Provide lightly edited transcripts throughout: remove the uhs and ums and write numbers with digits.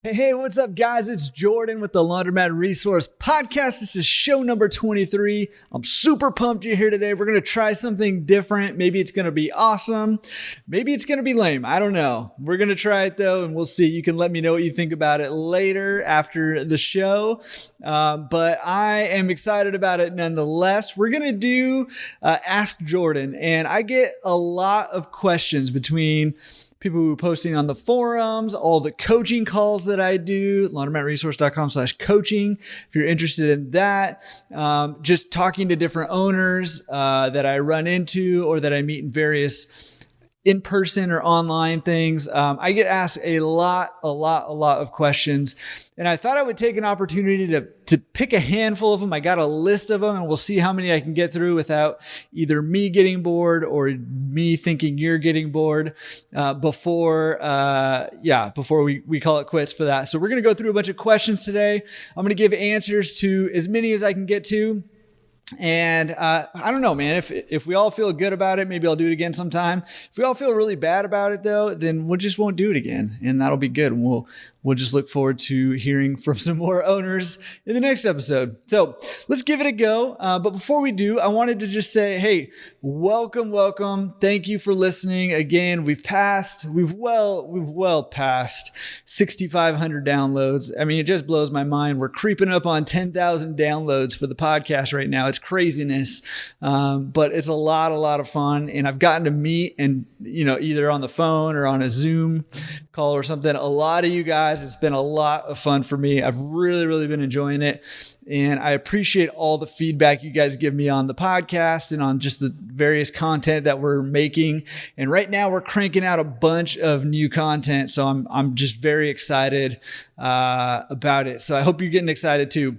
Hey, what's up, guys? It's Jordan with the Laundromat Resource Podcast. This is show number 23. I'm super pumped you're here today. We're going to try something different. Maybe it's going to be awesome. Maybe it's going to be lame. I don't know. We're going to try it, though, and we'll see. You can let me know what you think about it later after the show. But I am excited about it nonetheless. We're going to do Ask Jordan, and I get a lot of questions between people who are posting on the forums, all the coaching calls that I do, laundromatresource.com/coaching. If you're interested in that, just talking to different owners that I run into or that I meet in various in-person or online things. I get asked a lot of questions, and I thought I would take an opportunity to pick a handful of them. I got a list of them, and we'll see how many I can get through without either me getting bored or me thinking you're getting bored before we call it quits for that. So we're going to go through a bunch of questions today. I'm going to give answers to as many as I can get to. And I don't know, man, if we all feel good about it, maybe I'll do it again sometime. If we all feel really bad about it, though, then we just won't do it again. And that'll be good. And we'll just look forward to hearing from some more owners in the next episode. So let's give it a go. But before we do, I wanted to just say, hey, welcome. Thank you for listening. Again, we've well past 6,500 downloads. I mean, it just blows my mind. We're creeping up on 10,000 downloads for the podcast right now. It's craziness. But it's a lot of fun. And I've gotten to meet and, either on the phone or on a Zoom call or something, a lot of you guys. It's been a lot of fun for me. I've really been enjoying it. And I appreciate all the feedback you guys give me on the podcast and on just the various content that we're making. And right now we're cranking out a bunch of new content. So I'm just very excited about it. So I hope you're getting excited too.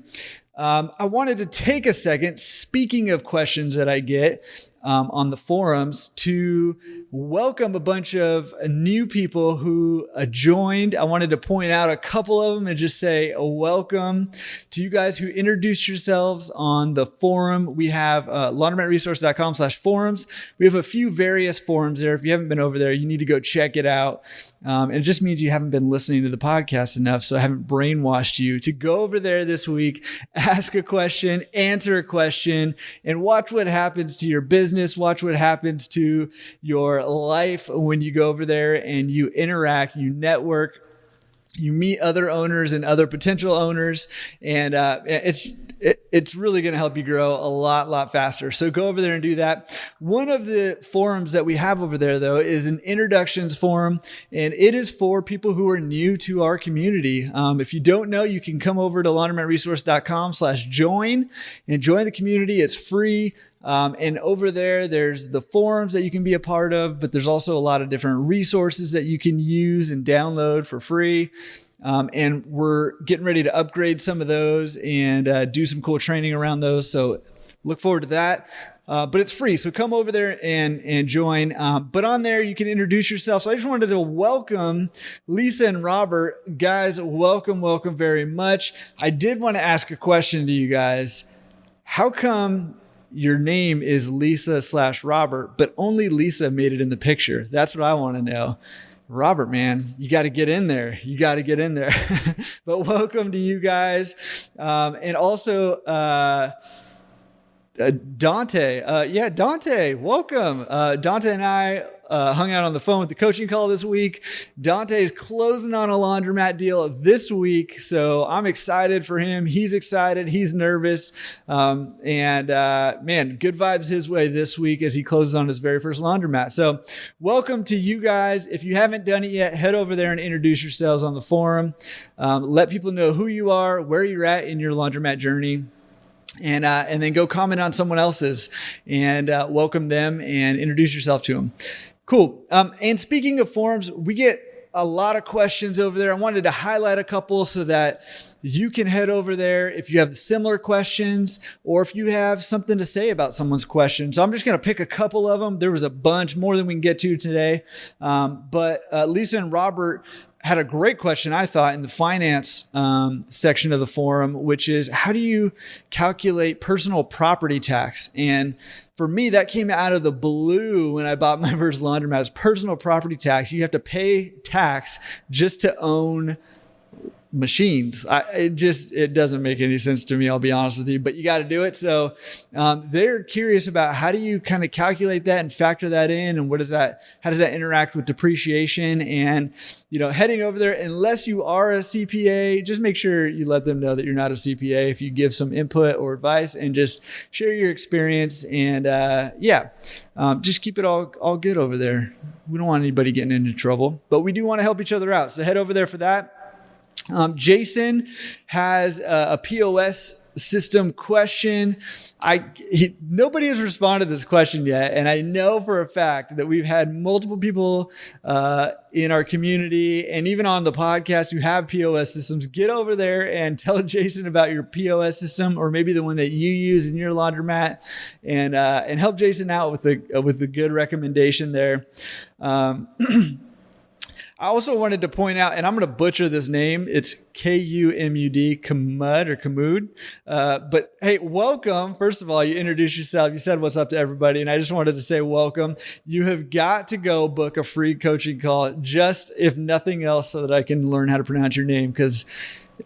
I wanted to take a second, speaking of questions that I get on the forums, to welcome a bunch of new people who joined. I wanted to point out a couple of them and just say a welcome to you guys who introduced yourselves on the forum. We have laundromatresource.com/forums. We have a few various forums there. If you haven't been over there, you need to go check it out. And it just means you haven't been listening to the podcast enough, so I haven't brainwashed you to go over there this week, ask a question, answer a question, and watch what happens to your business, watch what happens to your life when you go over there and you interact, you network, you meet other owners and other potential owners, and it's really going to help you grow a lot faster. So go over there and do that. One of the forums that we have over there, though, is an introductions forum, and it is for people who are new to our community. If you don't know, you can come over to laundromatresource.com/join and join the community. It's free. And over there's the forums that you can be a part of, but there's also a lot of different resources that you can use and download for free. And we're getting ready to upgrade some of those and do some cool training around those. So look forward to that. But it's free. So come over there and join. But on there, you can introduce yourself. So I just wanted to welcome Lisa and Robert. Guys, welcome very much. I did want to ask a question to you guys. How come your name is Lisa/Robert, but only Lisa made it in the picture? That's what I want to know. Robert, man, you got to get in there. But welcome to you guys. And also, Dante. Dante, welcome. Dante and I hung out on the phone with the coaching call this week. Dante is closing on a laundromat deal this week, so I'm excited for him. He's excited. He's nervous. Man, good vibes his way this week as he closes on his very first laundromat. So welcome to you guys. If you haven't done it yet, head over there and introduce yourselves on the forum. Let people know who you are, where you're at in your laundromat journey. And then go comment on someone else's and welcome them and introduce yourself to them. Cool. And speaking of forums, we get a lot of questions over there. I wanted to highlight a couple so that you can head over there if you have similar questions or if you have something to say about someone's question. So I'm just going to pick a couple of them. There was a bunch, more than we can get to today. But Lisa and Robert had a great question, I thought, in the finance section of the forum, which is, how do you calculate personal property tax? And for me, that came out of the blue when I bought my first laundromat. Personal property tax. You have to pay tax just to own machines. It doesn't make any sense to me, I'll be honest with you, but you got to do it. So they're curious about how do you kind of calculate that and factor that in, and how does that interact with depreciation? And, heading over there, unless you are a CPA, just make sure you let them know that you're not a CPA if you give some input or advice, and just share your experience. And just keep it all good over there. We don't want anybody getting into trouble, but we do want to help each other out. So head over there for that. Jason has a POS system question. Nobody has responded to this question yet. And I know for a fact that we've had multiple people in our community and even on the podcast who have POS systems. Get over there and tell Jason about your POS system, or maybe the one that you use in your laundromat, and help Jason out with a good recommendation there. I also wanted to point out, and I'm going to butcher this name. It's Kumud, Kamud. But hey, welcome. First of all, you introduced yourself. You said what's up to everybody. And I just wanted to say welcome. You have got to go book a free coaching call, just if nothing else, so that I can learn how to pronounce your name, because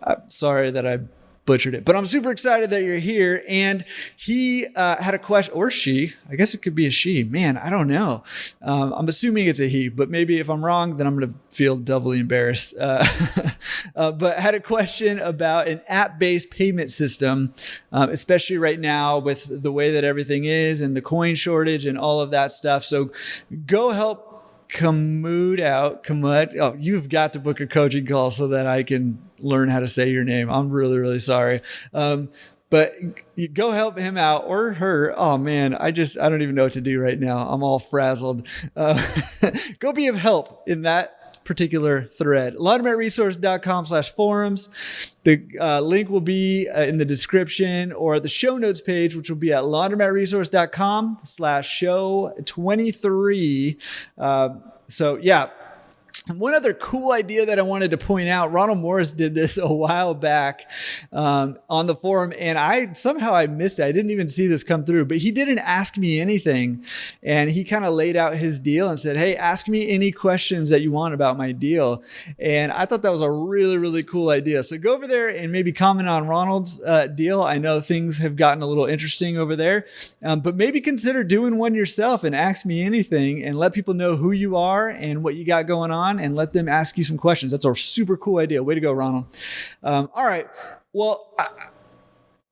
I'm sorry that I butchered it, but I'm super excited that you're here. And he had a question, or she, I guess it could be a she, man, I don't know. I'm assuming it's a he, but maybe if I'm wrong, then I'm going to feel doubly embarrassed. But had a question about an app-based payment system, especially right now with the way that everything is and the coin shortage and all of that stuff. So go help Kamud out. Oh, you've got to book a coaching call so that I can learn how to say your name. I'm really, really sorry. But you go help him out, or her. Oh man, I don't even know what to do right now. I'm all frazzled. Go be of help in that particular thread. Laundromatresource.com/forums. The link will be in the description, or the show notes page, which will be at laundromatresource.com/show23. So yeah. One other cool idea that I wanted to point out, Ronald Morris did this a while back on the forum, and I missed it. I didn't even see this come through, but he didn't ask me anything. And he kind of laid out his deal and said, hey, ask me any questions that you want about my deal. And I thought that was a really, really cool idea. So go over there and maybe comment on Ronald's deal. I know things have gotten a little interesting over there, but maybe consider doing one yourself and ask me anything, and let people know who you are and what you got going on, and let them ask you some questions. That's a super cool idea. Way to go, Ronald. All right. Well,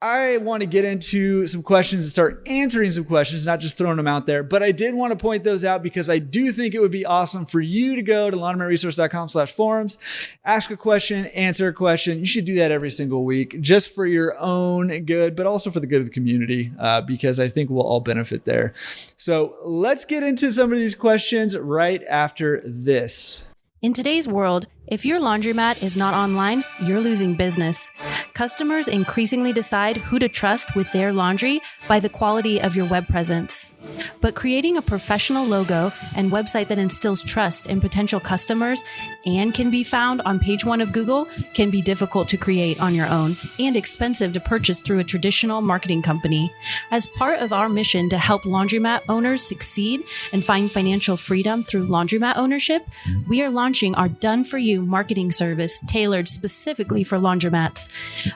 I want to get into some questions and start answering some questions, not just throwing them out there. But I did want to point those out because I do think it would be awesome for you to go to laundromatresource.com/forums, ask a question, answer a question. You should do that every single week, just for your own good, but also for the good of the community, because I think we'll all benefit there. So let's get into some of these questions right after this. In today's world, if your laundromat is not online, you're losing business. Customers increasingly decide who to trust with their laundry by the quality of your web presence. But creating a professional logo and website that instills trust in potential customers and can be found on page 1 of Google can be difficult to create on your own and expensive to purchase through a traditional marketing company. As part of our mission to help laundromat owners succeed and find financial freedom through laundromat ownership, we are launching our done-for-you marketing service tailored specifically for laundromats.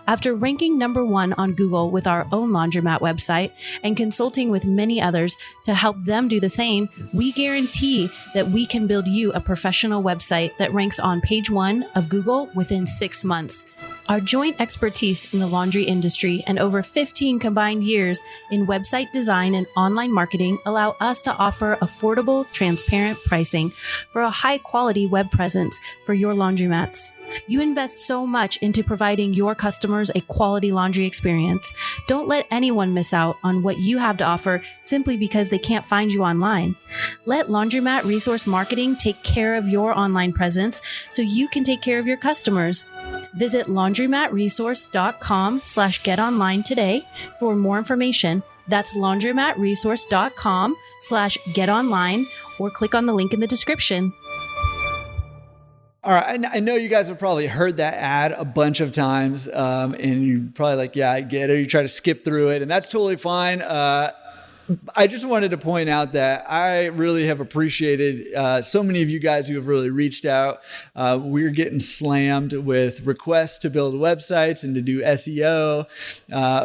After ranking number 1 on Google with our own laundromat website and consulting with many others to help them do the same, we guarantee that we can build you a professional website that ranks on page 1 of Google within 6 months. Our joint expertise in the laundry industry and over 15 combined years in website design and online marketing allow us to offer affordable, transparent pricing for a high-quality web presence for your laundromats. You invest so much into providing your customers a quality laundry experience. Don't let anyone miss out on what you have to offer simply because they can't find you online. Let Laundromat Resource Marketing take care of your online presence so you can take care of your customers. Visit laundromatresource.com/getonline today for more information. That's laundromatresource.com/getonline, or click on the link in the description. All right, I know you guys have probably heard that ad a bunch of times, and you're probably like, yeah, I get it. You try to skip through it, and that's totally fine. I just wanted to point out that I really have appreciated so many of you guys who have really reached out. We're getting slammed with requests to build websites and to do SEO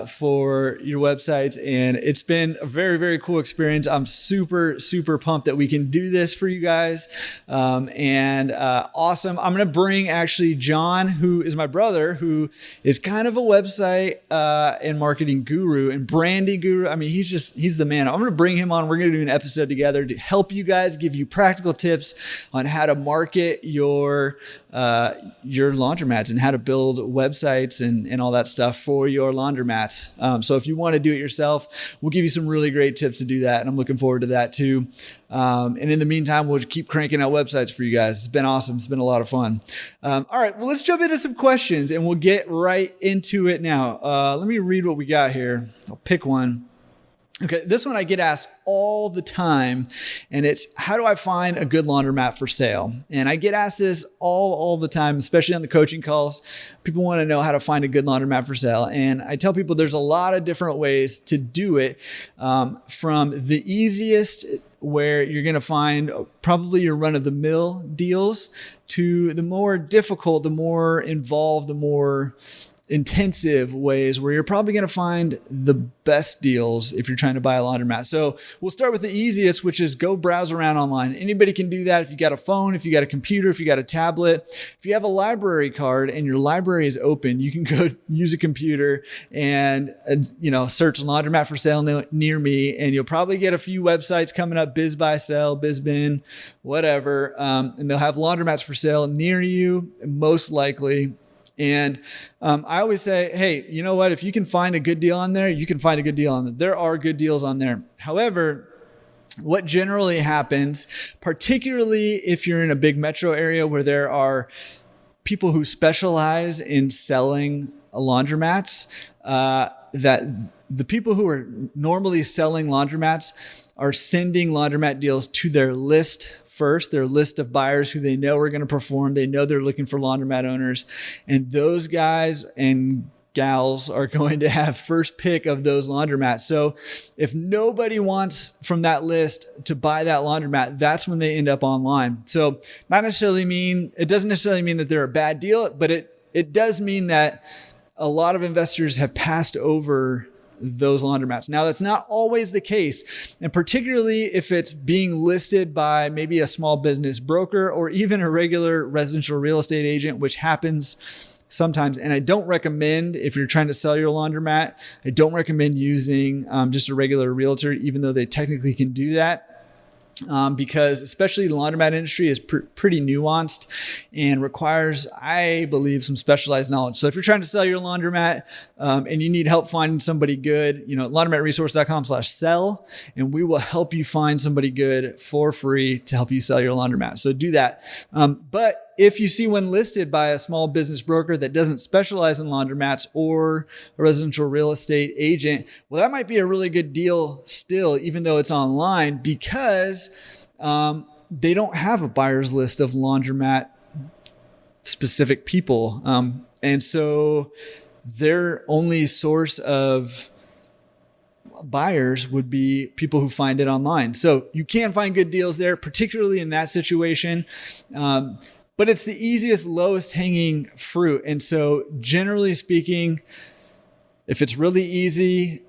for your websites. And it's been a very, very cool experience. I'm super, super pumped that we can do this for you guys. Awesome. I'm going to bring actually John, who is my brother, who is kind of a website and marketing guru and branding guru. I mean, he's the man. I'm going to bring him on. We're going to do an episode together to help you guys, give you practical tips on how to market your laundromats and how to build websites and all that stuff for your laundromats. So if you want to do it yourself, we'll give you some really great tips to do that. And I'm looking forward to that too. And in the meantime, we'll keep cranking out websites for you guys. It's been awesome. It's been a lot of fun. All right, well, let's jump into some questions and we'll get right into it now. Let me read what we got here. I'll pick one. Okay, this one I get asked all the time, and it's, how do I find a good laundromat for sale? And I get asked this all the time, especially on the coaching calls. People want to know how to find a good laundromat for sale. And I tell people there's a lot of different ways to do it, from the easiest, where you're going to find probably your run-of-the-mill deals, to the more difficult, the more involved, the more intensive ways where you're probably going to find the best deals if you're trying to buy a laundromat. So we'll start with the easiest, which is go browse around online. Anybody can do that. If you got a phone, if you got a computer, if you got a tablet, if you have a library card and your library is open, you can go use a computer and search laundromat for sale near me, and you'll probably get a few websites coming up, Biz Buy Sell, BizBin, whatever, and they'll have laundromats for sale near you, most likely. And I always say, hey, you know what? If you can find a good deal on there, you can find a good deal on there. There are good deals on there. However, what generally happens, particularly if you're in a big metro area where there are people who specialize in selling laundromats, that the people who are normally selling laundromats are sending laundromat deals to their list first, their list of buyers who they know are going to perform. They know they're looking for laundromat owners, and those guys and gals are going to have first pick of those laundromats. So if nobody wants from that list to buy that laundromat, that's when they end up online. So it doesn't necessarily mean that they're a bad deal, but it does mean that a lot of investors have passed over those laundromats. Now, that's not always the case. And particularly if it's being listed by maybe a small business broker or even a regular residential real estate agent, which happens sometimes. And I don't recommend, if you're trying to sell your laundromat, I don't recommend using just a regular realtor, even though they technically can do that. Because especially the laundromat industry is pretty nuanced and requires, I believe, some specialized knowledge. So if you're trying to sell your laundromat and you need help finding somebody good, laundromatresource.com/sell, and we will help you find somebody good for free to help you sell your laundromat. So do that. But if you see one listed by a small business broker that doesn't specialize in laundromats or a residential real estate agent, well, that might be a really good deal still, even though it's online, because they don't have a buyer's list of laundromat specific people. And so their only source of buyers would be people who find it online. So you can find good deals there, particularly in that situation. But it's the easiest, lowest hanging fruit. And so generally speaking, if it's really easy,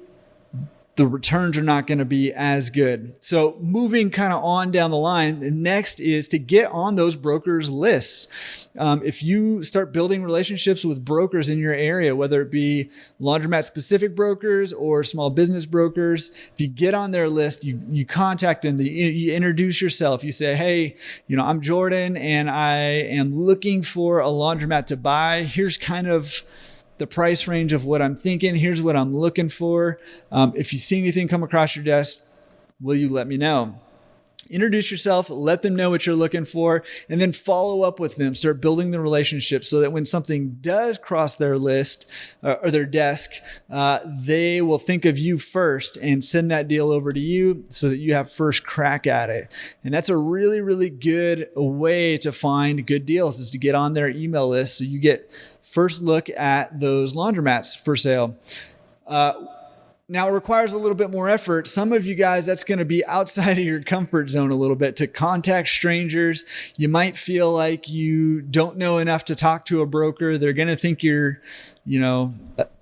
the returns are not going to be as good. So moving kind of on down the line, the next is to get on those brokers' lists. If you start building relationships with brokers in your area, whether it be laundromat specific brokers or small business brokers, if you get on their list, you contact them, you introduce yourself. You say, hey, I'm Jordan and I am looking for a laundromat to buy. Here's kind of the price range of what I'm thinking. Here's what I'm looking for. If you see anything come across your desk, will you let me know? Introduce yourself, let them know what you're looking for, and then follow up with them. Start building the relationship so that when something does cross their list or their desk, they will think of you first and send that deal over to you so that you have first crack at it. And that's a really, really good way to find good deals, is to get on their email list so you get first look at those laundromats for sale. Now, it requires a little bit more effort. Some of you guys, that's going to be outside of your comfort zone a little bit to contact strangers. You might feel like you don't know enough to talk to a broker. They're going to think you're, a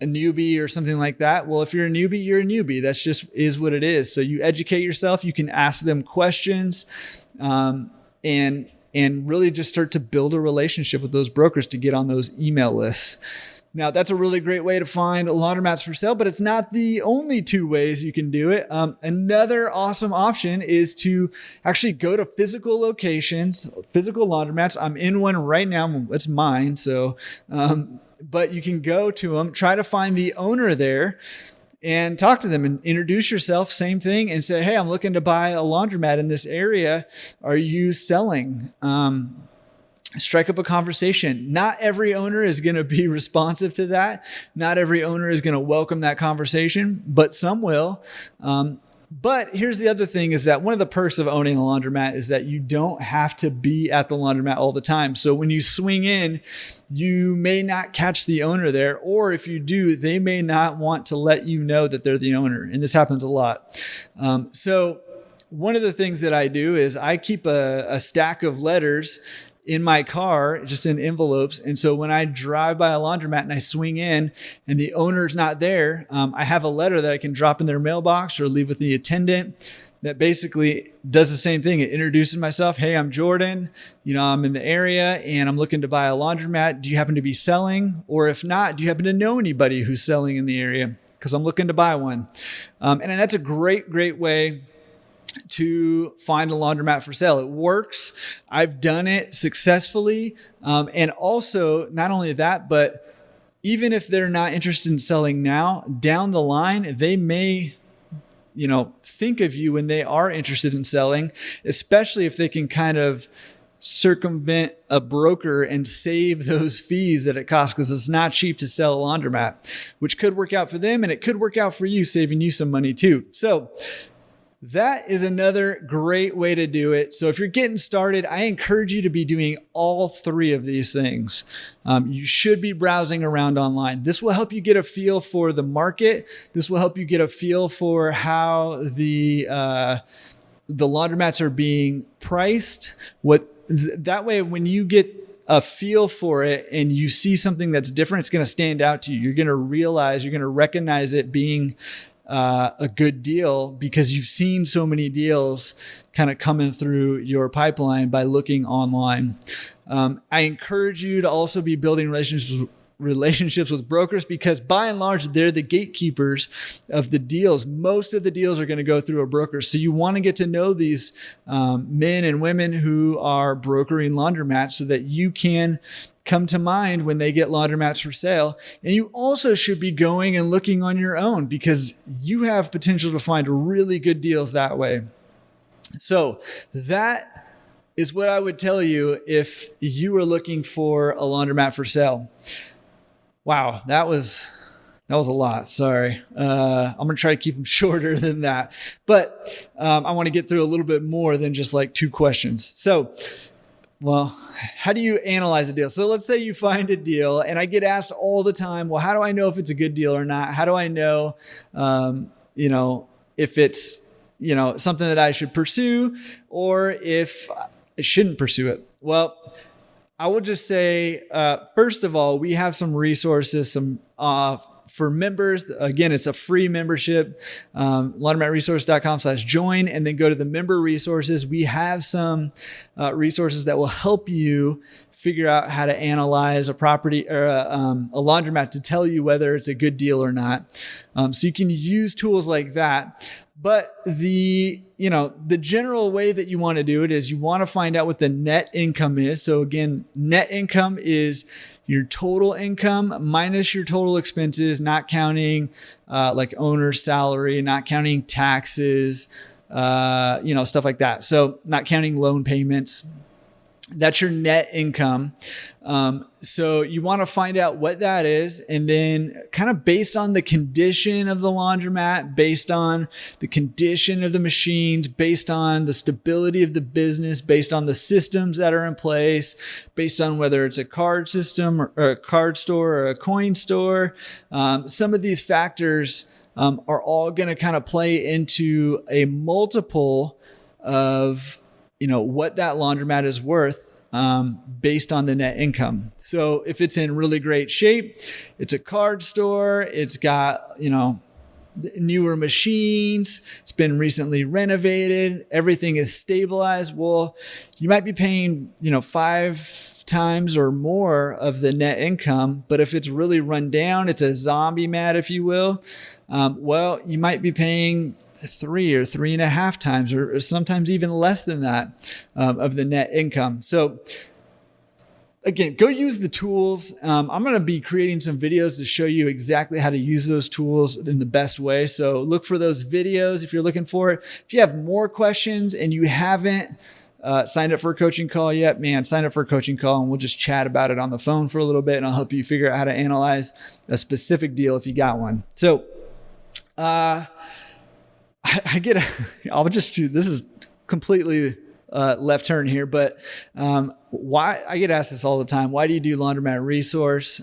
newbie or something like that. Well, if you're a newbie, you're a newbie. That's just is what it is. So you educate yourself. You can ask them questions, and really just start to build a relationship with those brokers to get on those email lists. Now, that's a really great way to find laundromats for sale, but it's not the only two ways you can do it. Another awesome option is to actually go to physical locations, physical laundromats. I'm in one right now. It's mine. But you can go to them, try to find the owner there and talk to them and introduce yourself. Same thing, and say, hey, I'm looking to buy a laundromat in this area. Are you selling? Strike up a conversation. Not every owner is going to be responsive to that. Not every owner is going to welcome that conversation, but some will. But here's the other thing is that one of the perks of owning a laundromat is that you don't have to be at the laundromat all the time. So when you swing in, you may not catch the owner there, or if you do, they may not want to let you know that they're the owner. And this happens a lot. So one of the things that I do is I keep a stack of letters in my car, just in envelopes. And so when I drive by a laundromat and I swing in and the owner's not there, I have a letter that I can drop in their mailbox or leave with the attendant that basically does the same thing. It introduces myself. Hey, I'm Jordan. I'm in the area and I'm looking to buy a laundromat. Do you happen to be selling? Or if not, do you happen to know anybody who's selling in the area? Because I'm looking to buy one. And that's a great, great way to find a laundromat for sale. It works. I've done it successfully. And also, not only that, but even if they're not interested in selling now, down the line, they may, think of you when they are interested in selling, especially if they can kind of circumvent a broker and save those fees that it costs, because it's not cheap to sell a laundromat, which could work out for them and it could work out for you, saving you some money too. So that is another great way to do it. So if you're getting started, I encourage you to be doing all three of these things. You should be browsing around online. This will help you get a feel for the market. This will help you get a feel for how the laundromats are being priced. That way, when you get a feel for it and you see something that's different, it's going to stand out to you. You're going to recognize it being a good deal because you've seen so many deals kind of coming through your pipeline by looking online. I encourage you to also be building relationships with brokers, because by and large, they're the gatekeepers of the deals. Most of the deals are going to go through a broker. So you want to get to know these men and women who are brokering laundromats so that you can come to mind when they get laundromats for sale. And you also should be going and looking on your own, because you have potential to find really good deals that way. So that is what I would tell you if you were looking for a laundromat for sale. Wow, that was a lot. Sorry. I'm going to try to keep them shorter than that. But I want to get through a little bit more than just like 2 questions. So, how do you analyze a deal? So let's say you find a deal, and I get asked all the time, well, how do I know if it's a good deal or not? How do I know, if it's, something that I should pursue or if I shouldn't pursue it? Well, I will just say, first of all, we have some resources, for members. Again, it's a free membership, laundromatresource.com/join, and then go to the member resources. We have some resources that will help you figure out how to analyze a property or a laundromat to tell you whether it's a good deal or not. So you can use tools like that. But the general way that you want to do it is you want to find out what the net income is. So again, net income is your total income minus your total expenses, not counting like owner's salary, not counting taxes, stuff like that. So not counting loan payments. That's your net income. So you want to find out what that is, and then kind of based on the condition of the laundromat, based on the condition of the machines, based on the stability of the business, based on the systems that are in place, based on whether it's a card system or a card store or a coin store. Some of these factors are all going to kind of play into a multiple of, what that laundromat is worth based on the net income. So if it's in really great shape, it's a card store, it's got, newer machines, it's been recently renovated, everything is stabilized. Well, you might be paying, 5 times or more of the net income. But if it's really run down, it's a zombie mat, if you will. Well, you might be paying 3 or 3.5 times, or sometimes even less than that of the net income. So again, go use the tools. I'm going to be creating some videos to show you exactly how to use those tools in the best way. So look for those videos if you're looking for it. If you have more questions and you haven't signed up for a coaching call yet, sign up for a coaching call and we'll just chat about it on the phone for a little bit, and I'll help you figure out how to analyze a specific deal if you got one. So this is completely left turn here, but why I get asked this all the time. Why do you do Laundromat Resource?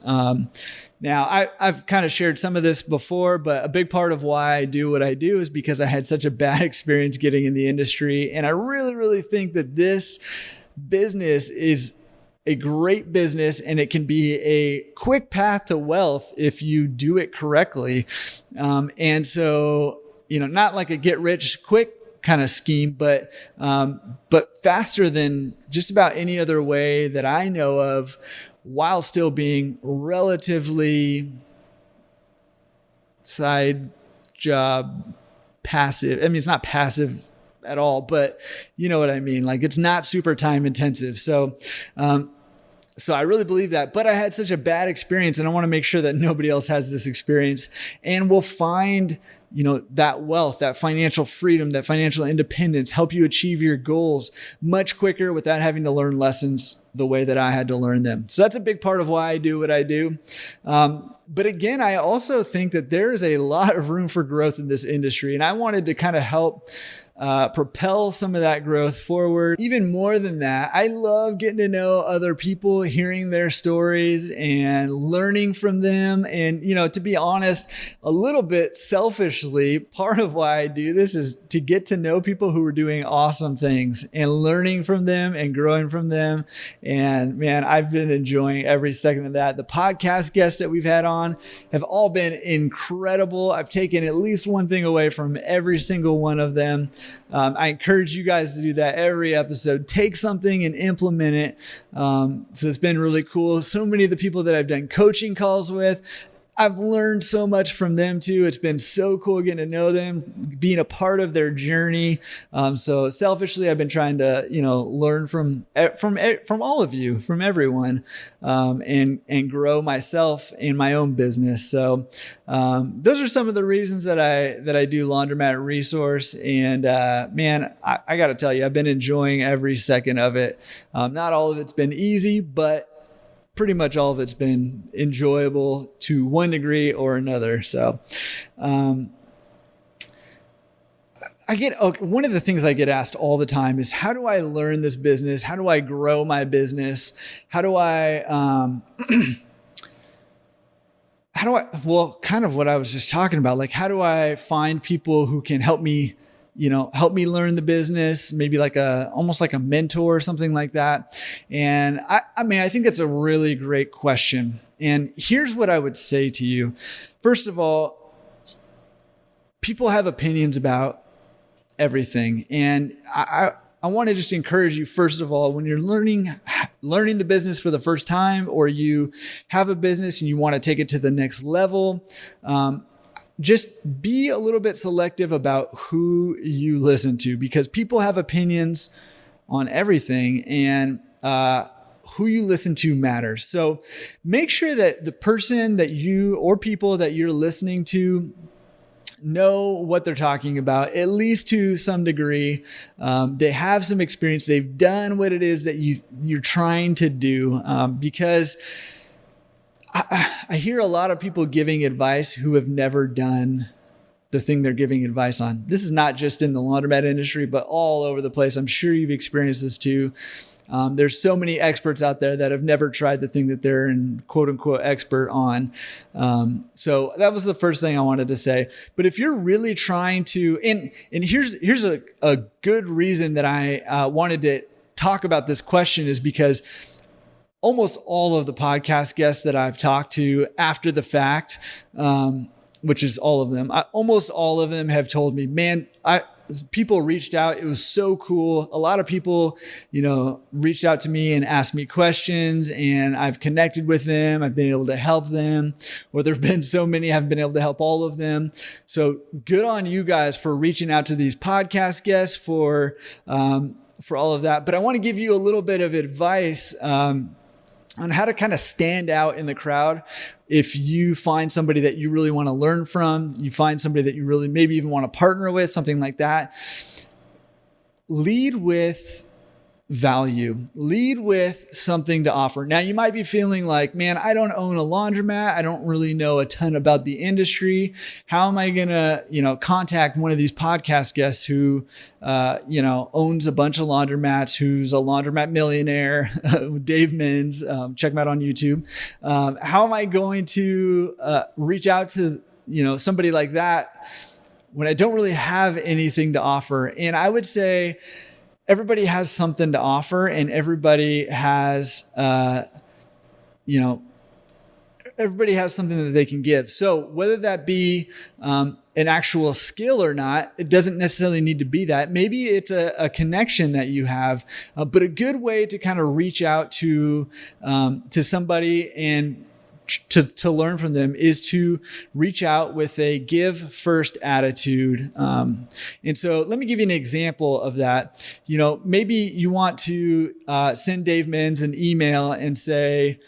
Now, I've kind of shared some of this before, but a big part of why I do what I do is because I had such a bad experience getting in the industry. And I really, really think that this business is a great business and it can be a quick path to wealth if you do it correctly. And so, not like a get rich quick kind of scheme, but faster than just about any other way that I know of, while still being relatively side job passive. It's not passive at all, but you know what I mean? Like, it's not super time intensive. So I really believe that, but I had such a bad experience and I want to make sure that nobody else has this experience, and we'll find, that wealth, that financial freedom, that financial independence, help you achieve your goals much quicker without having to learn lessons the way that I had to learn them. So that's a big part of why I do what I do. But again, I also think that there is a lot of room for growth in this industry, and I wanted to kind of help propel some of that growth forward. Even more than that, I love getting to know other people, hearing their stories and learning from them. And, to be honest, a little bit selfishly, part of why I do this is to get to know people who are doing awesome things and learning from them and growing from them. And man, I've been enjoying every second of that. The podcast guests that we've had on have all been incredible. I've taken at least one thing away from every single one of them. I encourage you guys to do that every episode. Take something and implement it. So it's been really cool. So many of the people that I've done coaching calls with, I've learned so much from them too. It's been so cool getting to know them, being a part of their journey. So selfishly, I've been trying to, learn from all of you, from everyone, and grow myself in my own business. So those are some of the reasons that I do Laundromat Resource. And man, I got to tell you, I've been enjoying every second of it. Not all of it's been easy, but pretty much all of it's been enjoyable to one degree or another. So, one of the things I get asked all the time is, how do I learn this business? How do I grow my business? Kind of what I was just talking about, like, how do I find people who can help me learn the business, maybe almost like a mentor or something like that. And I think that's a really great question. And here's what I would say to you. First of all, people have opinions about everything. And I want to just encourage you, first of all, when you're learning the business for the first time, or you have a business and you want to take it to the next level, just be a little bit selective about who you listen to, because people have opinions on everything, and who you listen to matters. So make sure that the person that you, or people that you're listening to, know what they're talking about, at least to some degree. They have some experience. They've done what it is that you're trying to do, because I hear a lot of people giving advice who have never done the thing they're giving advice on. This is not just in the laundromat industry, but all over the place. I'm sure you've experienced this too. There's so many experts out there that have never tried the thing that they're an quote unquote expert on. So that was the first thing I wanted to say. But if you're really trying to, and here's a good reason that I wanted to talk about this question is because almost all of the podcast guests that I've talked to after the fact, which is all of them, almost all of them have told me, man, people reached out. It was so cool. A lot of people, reached out to me and asked me questions, and I've connected with them. I've been able to help them, or there've been so many I've been able to help all of them. So good on you guys for reaching out to these podcast guests for all of that. But I want to give you a little bit of advice, on how to kind of stand out in the crowd. If you find somebody that you really want to learn from, you find somebody that you really maybe even want to partner with, something like that, lead with value. Lead with something to offer. Now, you might be feeling like, man, I don't own a laundromat. I don't really know a ton about the industry. How am I going to, contact one of these podcast guests who, owns a bunch of laundromats, who's a laundromat millionaire, Dave Mins, check him out on YouTube. How am I going to reach out to, somebody like that when I don't really have anything to offer? And I would say, everybody has something to offer, and everybody has, everybody has something that they can give. So whether that be an actual skill or not, it doesn't necessarily need to be that. Maybe it's a connection that you have, but a good way to kind of reach out to somebody and to learn from them is to reach out with a give first attitude. And so let me give you an example of that. Maybe you want to send Dave Mins an email and say,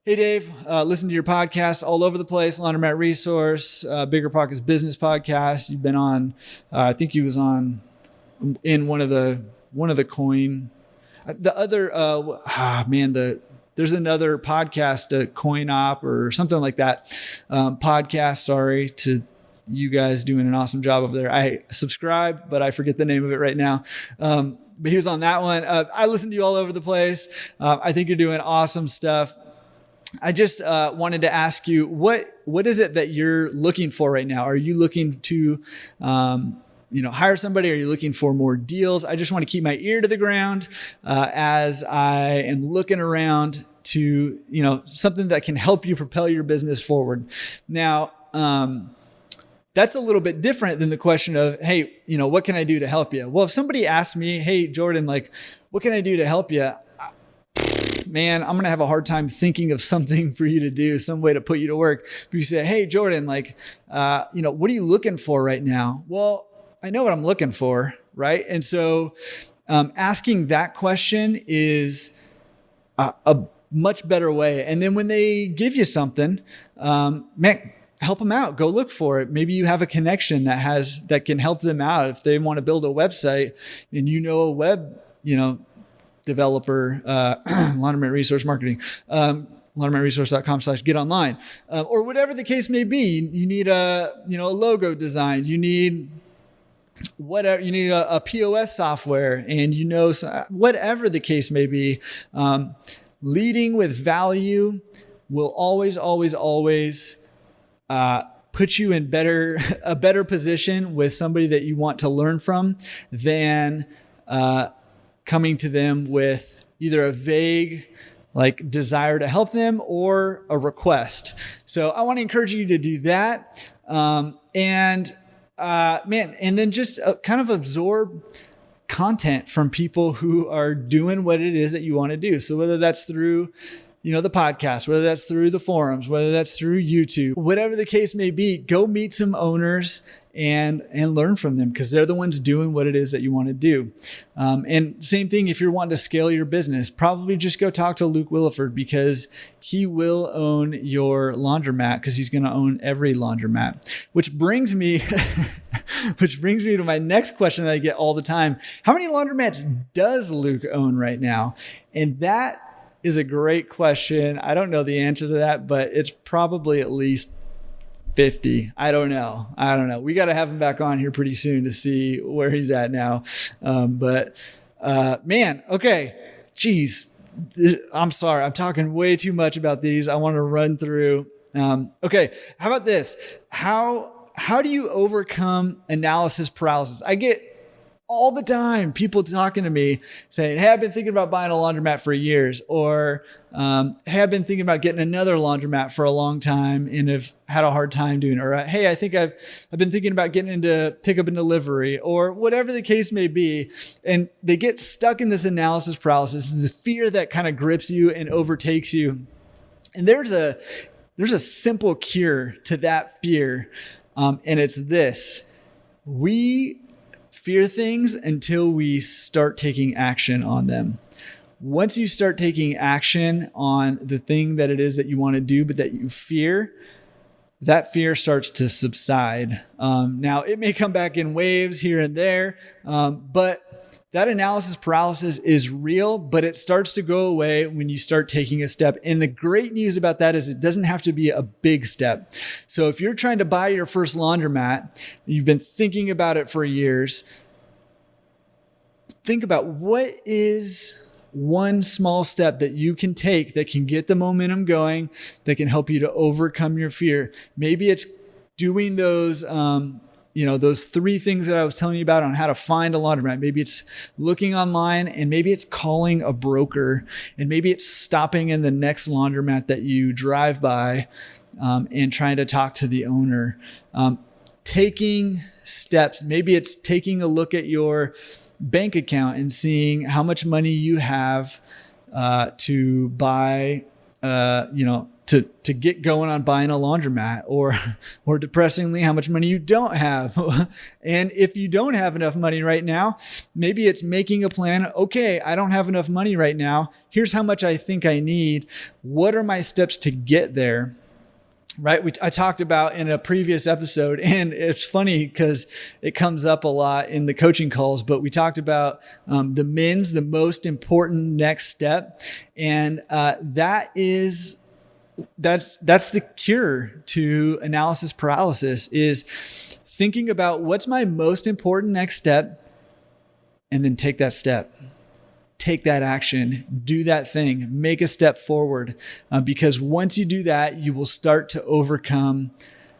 hey, Dave, listen to your podcast all over the place, Laundromat Resource, Bigger Pockets Business Podcast. You've been on, I think he was on in one of the coin, the other, there's another podcast, Coin Op or something like that. Podcast, sorry to you guys doing an awesome job over there. I subscribe, but I forget the name of it right now. But he was on that one. I listen to you all over the place. I think you're doing awesome stuff. I just wanted to ask you, what is it that you're looking for right now? Are you looking to hire somebody? Are you looking for more deals? I just want to keep my ear to the ground as I am looking around to, something that can help you propel your business forward. Now, that's a little bit different than the question of, hey, what can I do to help you? Well, if somebody asks me, hey, Jordan, what can I do to help you? Man, I'm going to have a hard time thinking of something for you to do, some way to put you to work. If you say, hey, Jordan, what are you looking for right now? Well, I know what I'm looking for, right? And so asking that question is a much better way. And then when they give you something, help them out. Go look for it. Maybe you have a connection that can help them out. If they want to build a website and a web, developer, Laundromat Resource Marketing, laundromatresource.com/get online, or whatever the case may be. You need a logo designed. You need whatever, you need a POS software, and whatever the case may be, leading with value will always put you in a better position with somebody that you want to learn from than coming to them with either a vague desire to help them or a request. So I want to encourage you to do that. And then just kind of absorb content from people who are doing what it is that you want to do. So whether that's through, the podcast, whether that's through the forums, whether that's through YouTube, whatever the case may be, go meet some owners and learn from them, because they're the ones doing what it is that you want to do. And same thing, if you're wanting to scale your business, probably just go talk to Luke Williford, because he will own your laundromat, because he's going to own every laundromat. Which brings me to my next question that I get all the time. How many laundromats does Luke own right now? And that is a great question. I don't know the answer to that, but it's probably at least 50. I don't know. We got to have him back on here pretty soon to see where he's at now. Okay. geez, I'm sorry. I'm talking way too much about these. I want to run through. Okay. How about this? How do you overcome analysis paralysis? I get all the time people talking to me saying, hey, I've been thinking about buying a laundromat for years, or hey, I've been thinking about getting another laundromat for a long time and have had a hard time doing it. Or hey, I think I've been thinking about getting into pickup and delivery, or whatever the case may be. And they get stuck in this analysis paralysis, this fear that kind of grips you and overtakes you. And there's a simple cure to that fear. And it's this: we fear things until we start taking action on them. Once you start taking action on the thing that it is that you want to do, but that you fear, that fear starts to subside. Now, it may come back in waves here and there, but that analysis paralysis is real, but it starts to go away when you start taking a step. And the great news about that is it doesn't have to be a big step. So if you're trying to buy your first laundromat, you've been thinking about it for years, think about what is one small step that you can take that can get the momentum going, that can help you to overcome your fear. Maybe it's doing those, those 3 things that I was telling you about on how to find a laundromat. Maybe it's looking online, and maybe it's calling a broker, and maybe it's stopping in the next laundromat that you drive by and trying to talk to the owner. Taking steps. Maybe it's taking a look at your bank account and seeing how much money you have to buy, to get going on buying a laundromat, or depressingly, how much money you don't have. And if you don't have enough money right now, maybe it's making a plan. Okay, I don't have enough money right now. Here's how much I think I need. What are my steps to get there? Right. I talked about in a previous episode, and it's funny because it comes up a lot in the coaching calls, but we talked about the most important next step. And that's the cure to analysis paralysis, is thinking about what's my most important next step, and then take that step. Take that action, do that thing, make a step forward. Because once you do that, you will start to overcome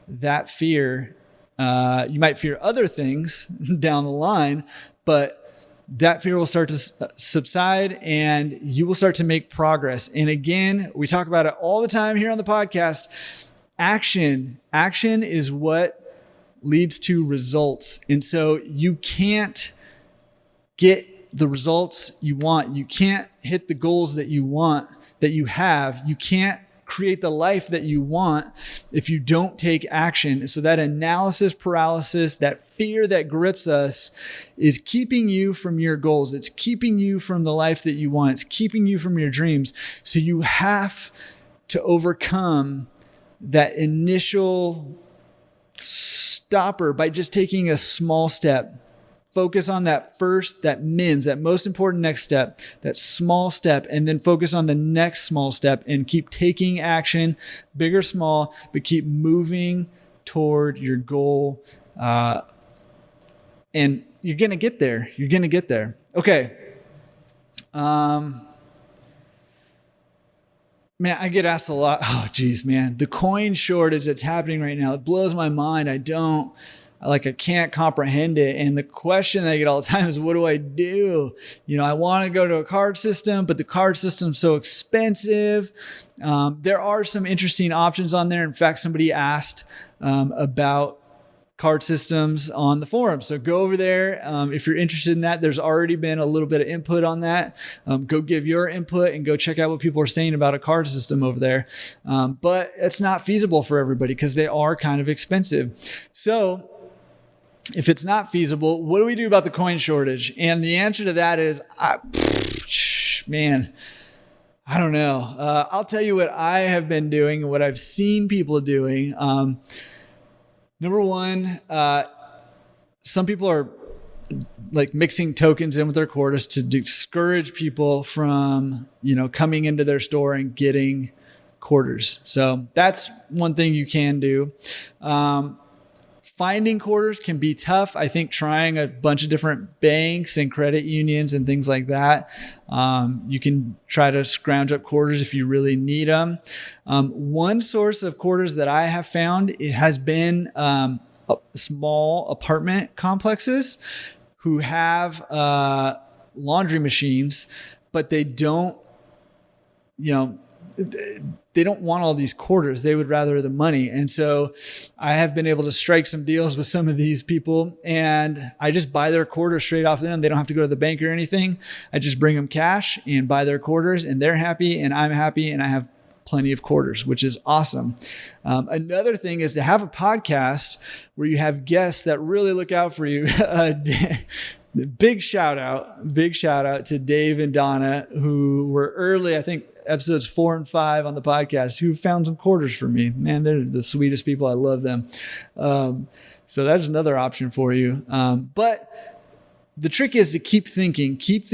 that fear. You might fear other things down the line, but that fear will start to subside, and you will start to make progress. And again, we talk about it all the time here on the podcast. Action is what leads to results. And so you can't get the results you want. You can't hit the goals that you want, that you have. You can't create the life that you want if you don't take action. So that analysis paralysis, that fear that grips us, is keeping you from your goals. It's keeping you from the life that you want. It's keeping you from your dreams. So you have to overcome that initial stopper by just taking a small step. Focus on that most important next step, that small step, and then focus on the next small step and keep taking action, big or small, but keep moving toward your goal. And you're going to get there. You're going to get there. Okay. Man, I get asked a lot. Oh, geez, man, the coin shortage that's happening right now, it blows my mind. I can't comprehend it. And the question that I get all the time is, what do I do? I want to go to a card system, but the card system's so expensive. There are some interesting options on there. In fact, somebody asked about card systems on the forum. So go over there. If you're interested in that, there's already been a little bit of input on that. Go give your input and go check out what people are saying about a card system over there. But it's not feasible for everybody because they are kind of expensive. So if it's not feasible, what do we do about the coin shortage? And the answer to that is, I don't know. I'll tell you what I have been doing and what I've seen people doing. Number one, some people are like mixing tokens in with their quarters to discourage people from, coming into their store and getting quarters. So that's one thing you can do. Finding quarters can be tough. I think trying a bunch of different banks and credit unions and things like that, you can try to scrounge up quarters if you really need them. One source of quarters that I have found, it has been small apartment complexes who have laundry machines, but they don't, they don't want all these quarters. They would rather the money. And so I have been able to strike some deals with some of these people, and I just buy their quarters straight off of them. They don't have to go to the bank or anything. I just bring them cash and buy their quarters, and they're happy and I'm happy, and I have plenty of quarters, which is awesome. Another thing is to have a podcast where you have guests that really look out for you. Big shout out to Dave and Donna, who were early, I think episodes 4 and 5 on the podcast, who found some quarters for me. Man, they're the sweetest people. I love them. So that's another option for you. But the trick is to keep thinking, keep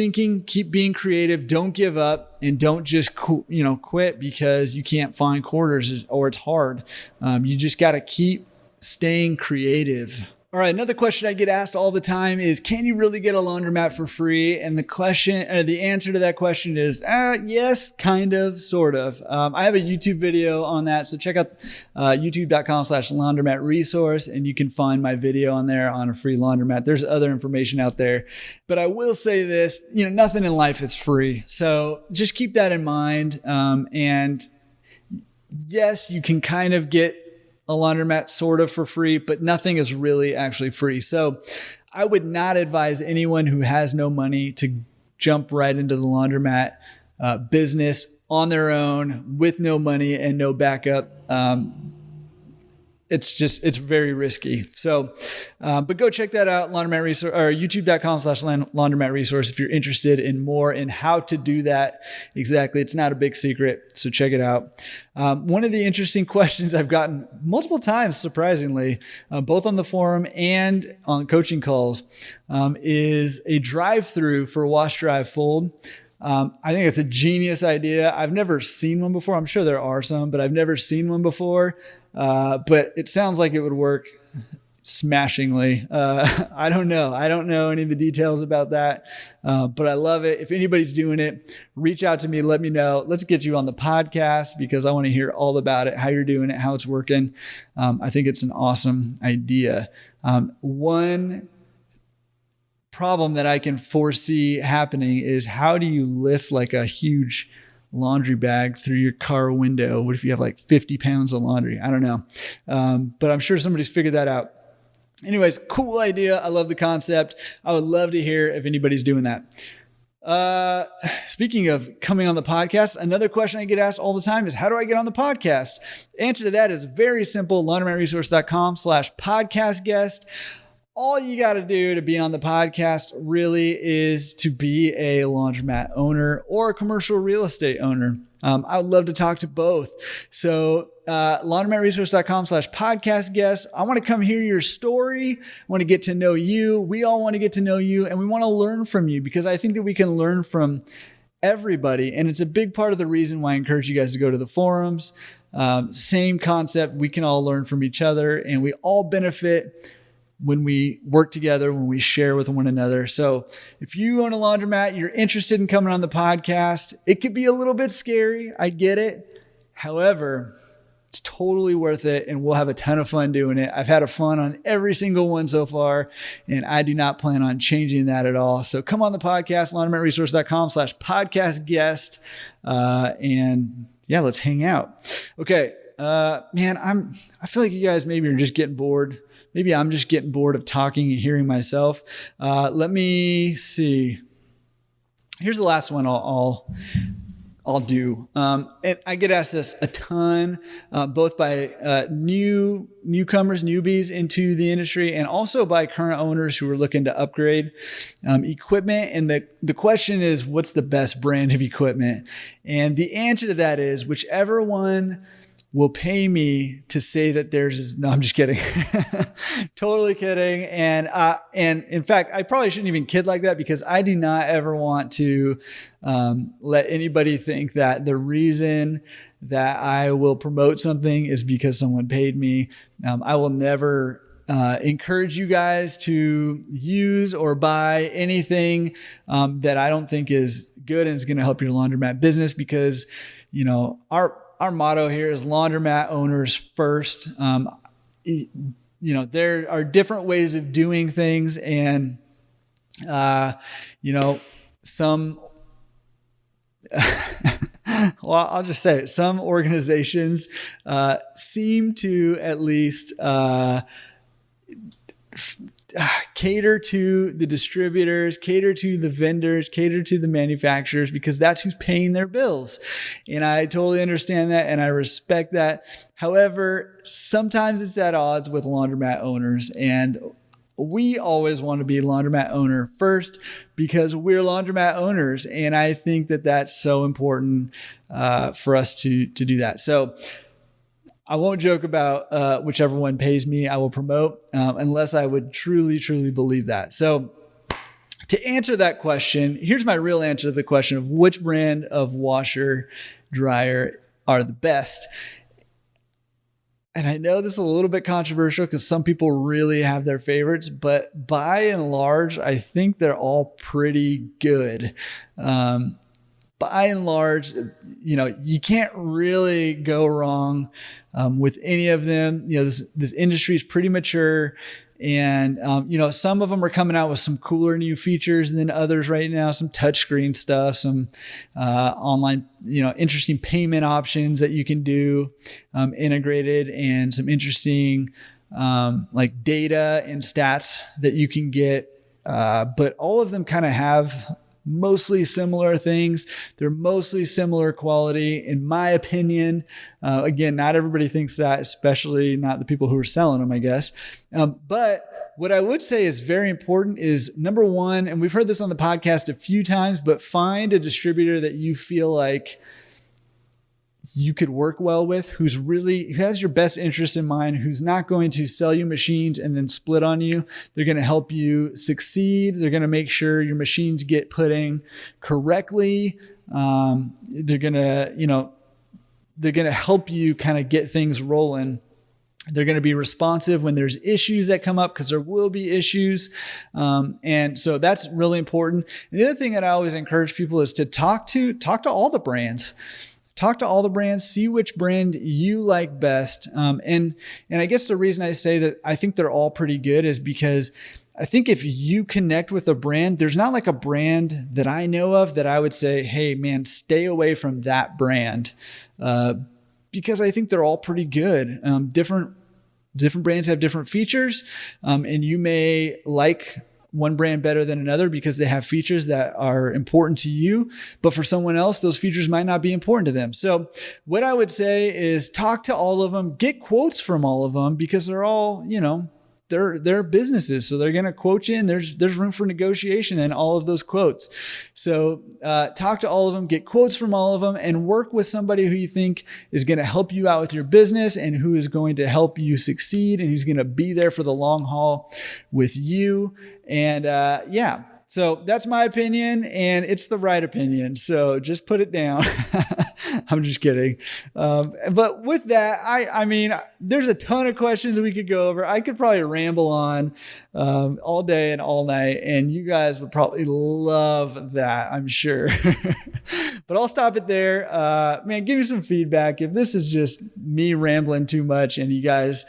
being creative. Don't give up, and don't just quit because you can't find quarters or it's hard. You just got to keep staying creative. All right, another question I get asked all the time is, can you really get a laundromat for free? And the answer to that question is, yes, kind of, sort of. I have a YouTube video on that, so check out youtube.com/laundromat resource, and you can find my video on there on a free laundromat. There's other information out there, but I will say this, nothing in life is free. So just keep that in mind. And yes, you can kind of get a laundromat sort of for free, but nothing is really actually free. So I would not advise anyone who has no money to jump right into the laundromat business on their own with no money and no backup. It's very risky. So, but go check that out, Laundromat Resource, or youtube.com/laundromat resource if you're interested in more in how to do that. Exactly. It's not a big secret. So check it out. One of the interesting questions I've gotten multiple times, surprisingly, both on the forum and on coaching calls, is a drive-through for wash, dry, fold. I think it's a genius idea. I've never seen one before. I'm sure there are some, but I've never seen one before. But it sounds like it would work smashingly. I don't know any of the details about that, but I love it. If anybody's doing it, reach out to me. Let me know. Let's get you on the podcast because I want to hear all about it, how you're doing it, how it's working. I think it's an awesome idea. One problem that I can foresee happening is, how do you lift like a huge laundry bag through your car window? What if you have like 50 pounds of laundry? I don't know. But I'm sure somebody's figured that out. Anyways, cool idea. I love the concept. I would love to hear if anybody's doing that. Speaking of coming on the podcast, another question I get asked all the time is, how do I get on the podcast? The answer to that is very simple. laundromatresource.com/podcast guest. All you got to do to be on the podcast really is to be a laundromat owner or a commercial real estate owner. I would love to talk to both. So laundromatresource.com/podcast guest. I want to come hear your story. I want to get to know you. We all want to get to know you, and we want to learn from you because I think that we can learn from everybody. And it's a big part of the reason why I encourage you guys to go to the forums. Same concept. We can all learn from each other, and we all benefit when we work together, when we share with one another. So if you own a laundromat, you're interested in coming on the podcast, it could be a little bit scary. I get it. However, it's totally worth it, and we'll have a ton of fun doing it. I've had a fun on every single one so far, and I do not plan on changing that at all. So come on the podcast, laundromatresource.com/podcast guest. And yeah, let's hang out. Okay. Man, I feel like you guys maybe are just getting bored. Maybe I'm just getting bored of talking and hearing myself. Let me see. Here's the last one I'll do. And I get asked this a ton, both by newcomers, newbies into the industry, and also by current owners who are looking to upgrade equipment. And the question is, what's the best brand of equipment? And the answer to that is whichever one will pay me to say that theirs is, no, I'm just kidding. Totally kidding. And in fact, I probably shouldn't even kid like that, because I do not ever want to let anybody think that the reason that I will promote something is because someone paid me. I will never encourage you guys to use or buy anything that I don't think is good and is going to help your laundromat business, because, our motto here is laundromat owners first. There are different ways of doing things, and, some, well, I'll just say it. Some organizations seem to at least cater to the distributors, cater to the vendors, cater to the manufacturers, because that's who's paying their bills. And I totally understand that, and I respect that. However, sometimes it's at odds with laundromat owners, and we always want to be laundromat owner first because we're laundromat owners. And I think that that's so important for us to do that. So I won't joke about whichever one pays me, I will promote, unless I would truly, truly believe that. So to answer that question, here's my real answer to the question of which brand of washer dryer are the best. And I know this is a little bit controversial because some people really have their favorites, but by and large, I think they're all pretty good. By and large, you can't really go wrong with any of them. This industry is pretty mature, and some of them are coming out with some cooler new features than others right now. Some touchscreen stuff, some online, interesting payment options that you can do integrated, and some interesting like data and stats that you can get. But all of them kind of have mostly similar things. They're mostly similar quality, in my opinion. Again, not everybody thinks that, especially not the people who are selling them, I guess. But what I would say is very important is, number one, and we've heard this on the podcast a few times, but find a distributor that you feel like you could work well with, who has your best interests in mind, who's not going to sell you machines and then split on you. They're going to help you succeed. They're going to make sure your machines get put in correctly. They're going to help you kind of get things rolling. They're going to be responsive when there's issues that come up, because there will be issues. And so that's really important. And the other thing that I always encourage people is to talk to all the brands. Talk to all the brands, see which brand you like best. And I guess the reason I say that I think they're all pretty good is because I think if you connect with a brand, there's not like a brand that I know of that I would say, hey man, stay away from that brand. Because I think they're all pretty good. Different brands have different features. And you may like one brand better than another because they have features that are important to you, but for someone else, those features might not be important to them. So what I would say is talk to all of them, get quotes from all of them, because they're all, they're businesses. So they're going to quote you, and there's room for negotiation in all of those quotes. So talk to all of them, get quotes from all of them, and work with somebody who you think is going to help you out with your business and who is going to help you succeed and who's going to be there for the long haul with you. And so that's my opinion, and it's the right opinion. So just put it down. I'm just kidding. But with that, I mean, there's a ton of questions that we could go over. I could probably ramble on all day and all night, and you guys would probably love that, I'm sure. But I'll stop it there. Man, give me some feedback. If this is just me rambling too much and you guys,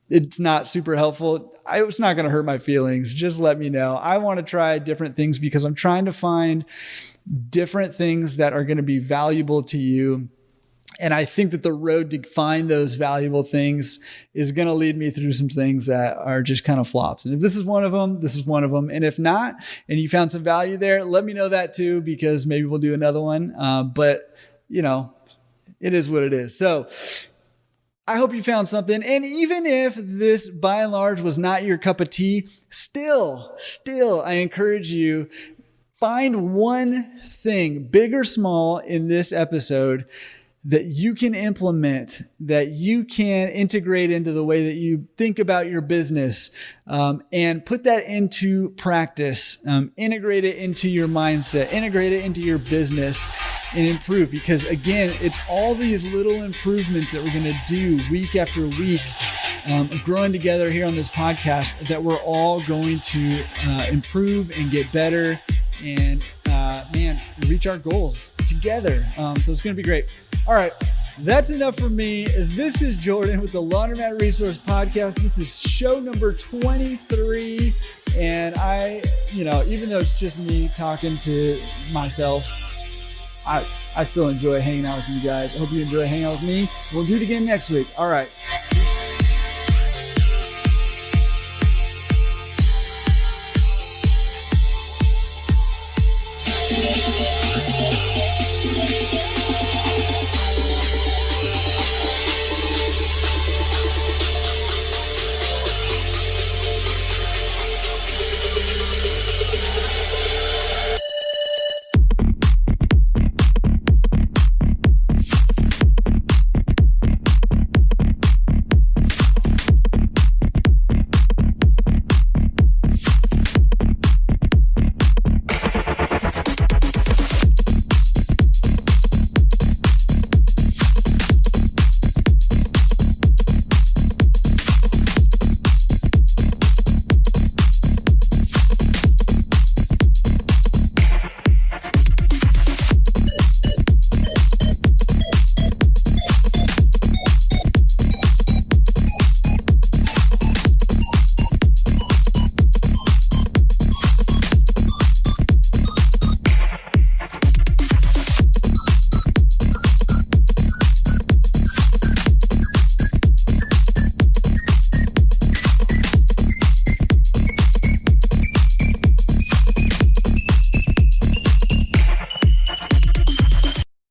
it's not super helpful, it's not going to hurt my feelings. Just let me know. I want to try different things because I'm trying to find different things that are going to be valuable to you. And I think that the road to find those valuable things is going to lead me through some things that are just kind of flops. And if this is one of them, this is one of them. And if not, and you found some value there, let me know that too, because maybe we'll do another one. But it is what it is. So I hope you found something. And even if this by and large was not your cup of tea, still, I encourage you, find one thing, big or small, in this episode that you can implement, that you can integrate into the way that you think about your business, and put that into practice, integrate it into your mindset, integrate it into your business, and improve. Because again, it's all these little improvements that we're going to do week after week growing together here on this podcast, that we're all going to improve and get better and reach our goals together. So it's going to be great. All right. That's enough for me. This is Jordan with the Laundromat Resource Podcast. This is show number 23. And even though it's just me talking to myself, I still enjoy hanging out with you guys. I hope you enjoy hanging out with me. We'll do it again next week. All right.